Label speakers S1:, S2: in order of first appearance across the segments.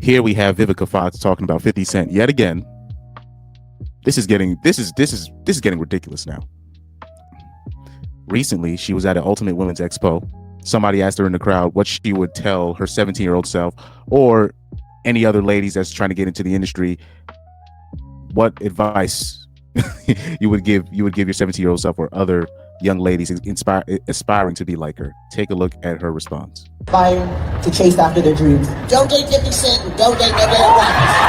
S1: Here we have Vivica Fox talking about 50 Cent yet again. This is getting ridiculous now. Recently, she was at an Ultimate Women's Expo. Somebody asked her in the crowd what she would tell her 17-year-old self, or any other ladies that's trying to get into the industry. What advice you would give your 17-year-old self or other young ladies aspiring to be like her? Take a look at her response.
S2: Aspire to chase after their dreams. Don't date 50 Cent and don't date no damn rappers.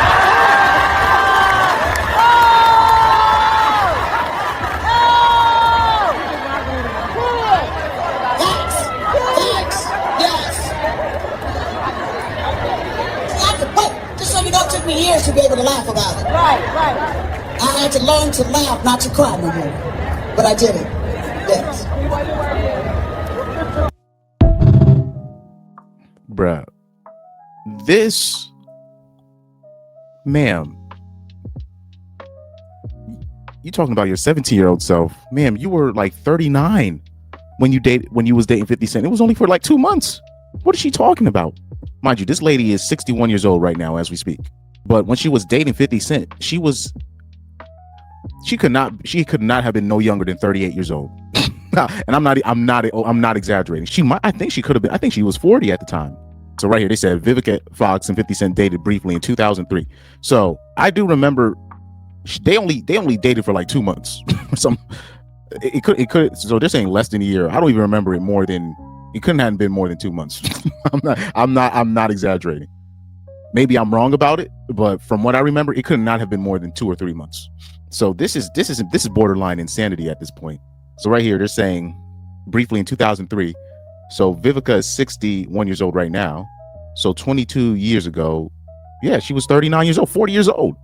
S2: Years to be able to laugh about it. Right. I had to learn to laugh, not to cry no more. But I did it. Yes.
S1: Bruh. This, ma'am, you talking about your 17-year-old self. Ma'am, you were like 39 when you was dating 50 Cent. It was only for like 2 months. What is she talking about? Mind you, this lady is 61 years old right now as we speak. But when she was dating 50 Cent, she could not have been no younger than 38 years old. And I'm not exaggerating. I think she was 40 at the time. So right here they said Vivica Fox and 50 Cent dated briefly in 2003. So I do remember they only dated for like 2 months. So they're saying less than a year. I don't even remember it couldn't have been more than 2 months. I'm not exaggerating. Maybe I'm wrong about it, but from what I remember, it could not have been more than 2 or 3 months. So this is borderline insanity at this point. So right here, they're saying briefly in 2003. So Vivica is 61 years old right now. So 22 years ago, yeah, she was 39 years old, 40 years old.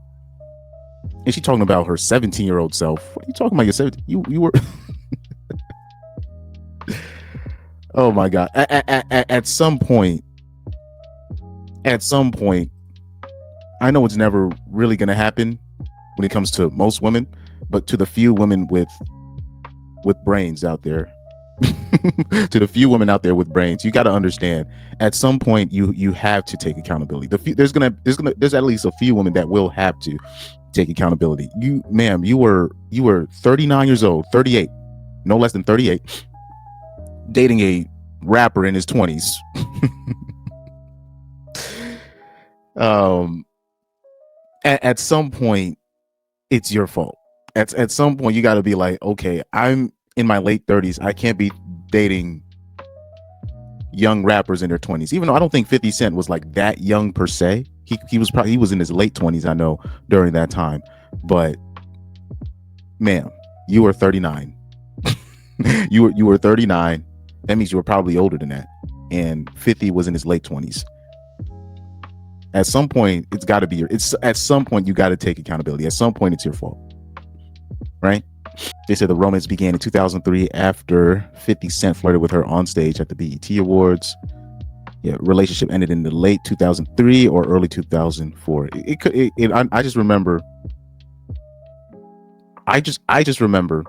S1: And she's talking about her 17-year-old self. What are you talking about? Your 17? You were. Oh my God. At some point, I know it's never really going to happen when it comes to most women, but to the few women with brains out there, to the few women out there with brains, you got to understand, at some point you have to take accountability. There's at least a few women that will have to take accountability. You, ma'am, you were 39 years old, 38, no less than 38, dating a rapper in his 20s. At some point it's your fault. At some point you got to be like, okay, I'm in my late 30s. I can't be dating young rappers in their 20s, even though I don't think 50 Cent was like that young per se. He was in his late 20s, I know, during that time. But ma'am, you were 39. you were 39. That means you were probably older than that. And 50 was in his late 20s. At some point, at some point you got to take accountability. At some point, it's your fault, right? They said the romance began in 2003 after 50 Cent flirted with her on stage at the BET Awards. Yeah, relationship ended in the late 2003 or early 2004. I just remember. I just remember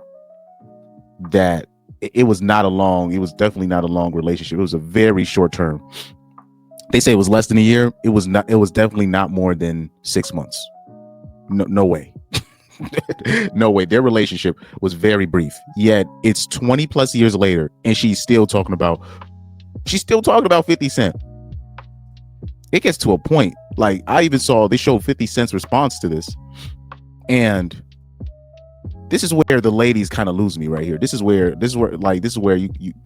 S1: that it was definitely not a long relationship. It was a very short term. They say it was less than a year. It was definitely not more than 6 months. No way. No way. Their relationship was very brief. Yet it's 20 plus years later, and she's still talking about 50 Cent. It gets to a point. Like, I even saw they showed 50 Cent's response to this, and this is where the ladies kind of lose me right here. This is where you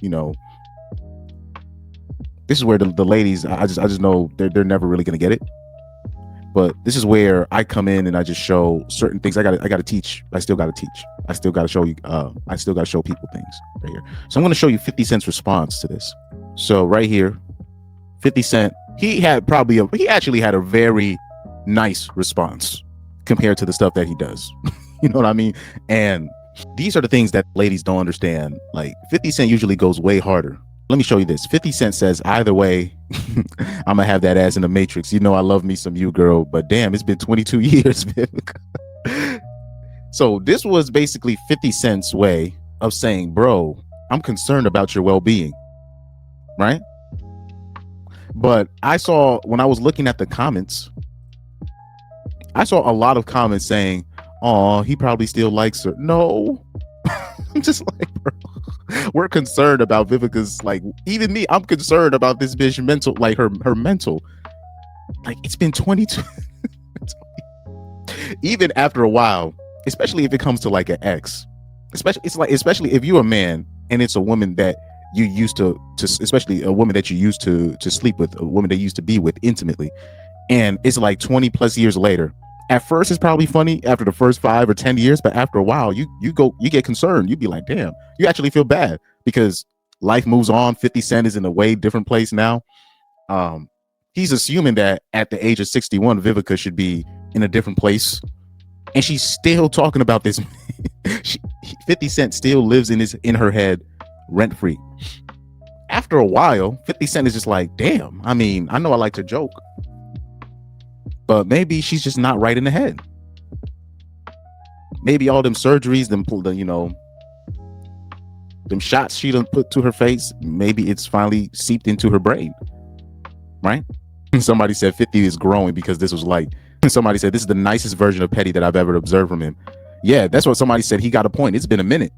S1: know. This is where the ladies, I just know they're never really gonna get it. But this is where I come in and I just show certain things. I gotta teach. I still gotta teach. I still gotta show you. I still gotta show people things right here. So I'm gonna show you 50 Cent's response to this. So right here, 50 Cent, he actually had a very nice response compared to the stuff that he does. You know what I mean? And these are the things that ladies don't understand. Like, 50 Cent usually goes way harder. Let me show you this. 50 Cent says, either way, I'm gonna have that ass in the Matrix. You know I love me some you, girl, but damn, it's been 22 years, man. So this was basically 50 Cent's way of saying, bro, I'm concerned about your well-being, right? But I saw when I was looking at the comments, I saw a lot of comments saying, "Oh, he probably still likes her." No, I'm just like, bro, we're concerned about Vivica's, like, even me, I'm concerned about this bitch mental, like her mental. Like, it's been 22. Even after a while, especially if it comes to like an ex, especially if you're a man and it's a woman that you used to especially a woman that you used to sleep with, a woman that you used to be with intimately, and it's like 20 plus years later. At first it's probably funny after the first 5 or 10 years, but after a while you get concerned. You be like, damn, you actually feel bad because life moves on. 50 Cent is in a way different place now. um he's assuming that at the age of 61 Vivica should be in a different place, and she's still talking about this. she, 50 Cent still lives in her head rent free. After a while 50 Cent is just like, damn, I mean, I know I like to joke, but maybe she's just not right in the head. Maybe all them surgeries, them shots she done put to her face, maybe it's finally seeped into her brain, right? Somebody said 50 is growing because this was like, somebody said this is the nicest version of petty that I've ever observed from him. Yeah, that's what somebody said. He got a point. It's been a minute.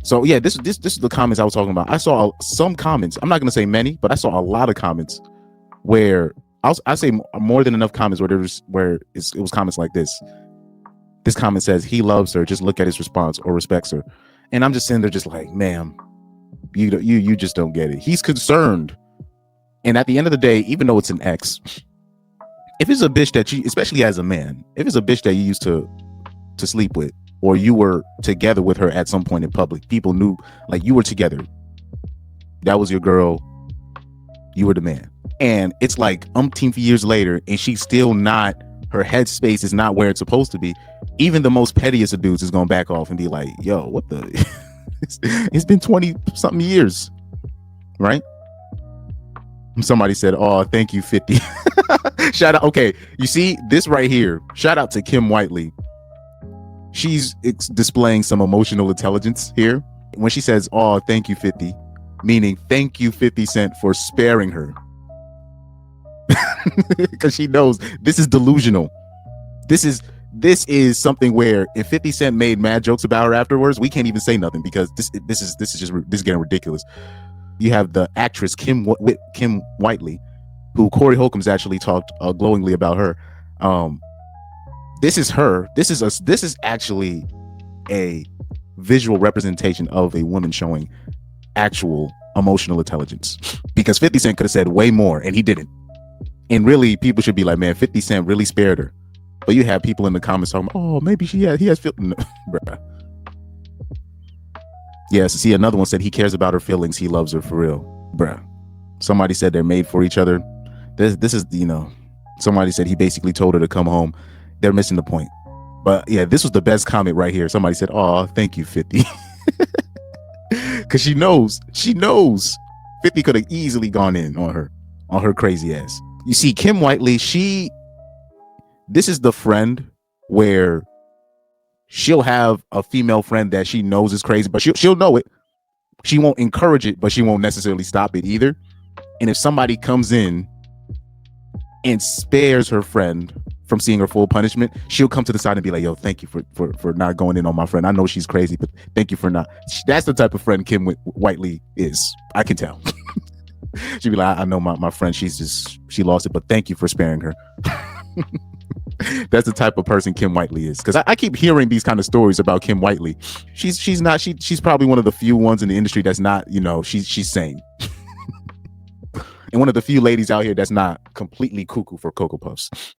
S1: So yeah, this is the comments I was talking about. I saw some comments. I'm not gonna say many, but I saw a lot of comments where I say more than enough comments where it was comments like this. This comment says he loves her. Just look at his response, or respects her. And I'm just sitting there, just like, ma'am, you just don't get it. He's concerned, and at the end of the day, even though it's an ex, if it's a bitch that you, especially as a man, if it's a bitch that you used to sleep with, or you were together with her at some point in public, people knew, like, you were together, that was your girl, you were the man, and it's like umpteen years later and she's still not, her headspace is not where it's supposed to be. Even the most pettiest of dudes is gonna back off and be like, yo, what the it's been 20 something years, right? Somebody said, oh, thank you 50. Shout out. Okay, you see this right here, shout out to Kim Whiteley. She's displaying some emotional intelligence here when she says, oh, thank you 50, meaning thank you 50 Cent for sparing her. Because she knows this is delusional. This is something where if 50 Cent made mad jokes about her afterwards, we can't even say nothing, because this is getting ridiculous. You have the actress Kim Whiteley, who Corey Holcomb's actually talked glowingly about her. This is her. This is actually a visual representation of a woman showing actual emotional intelligence, because 50 Cent could have said way more and he didn't. And really, people should be like, man, 50 Cent really spared her. But you have people in the comments talking, oh, maybe he has feelings. No, bruh. Yes, see, another one said he cares about her feelings. He loves her for real. Bruh. Somebody said they're made for each other. This is, somebody said he basically told her to come home. They're missing the point. But yeah, this was the best comment right here. Somebody said, oh, thank you, 50. Because she knows 50 could have easily gone in on her crazy ass. You see, Kim Whiteley, this is the friend where she'll have a female friend that she knows is crazy, but she'll know it. She won't encourage it, but she won't necessarily stop it either. And if somebody comes in and spares her friend from seeing her full punishment, she'll come to the side and be like, yo, thank you for not going in on my friend. I know she's crazy, but thank you for not. That's the type of friend Kim Whiteley is. I can tell. She'd be like, I know my friend, she lost it, but thank you for sparing her. That's the type of person Kim Whiteley is. Because I keep hearing these kind of stories about Kim Whiteley. She's probably one of the few ones in the industry that's not, she's sane. And one of the few ladies out here that's not completely cuckoo for Cocoa Puffs.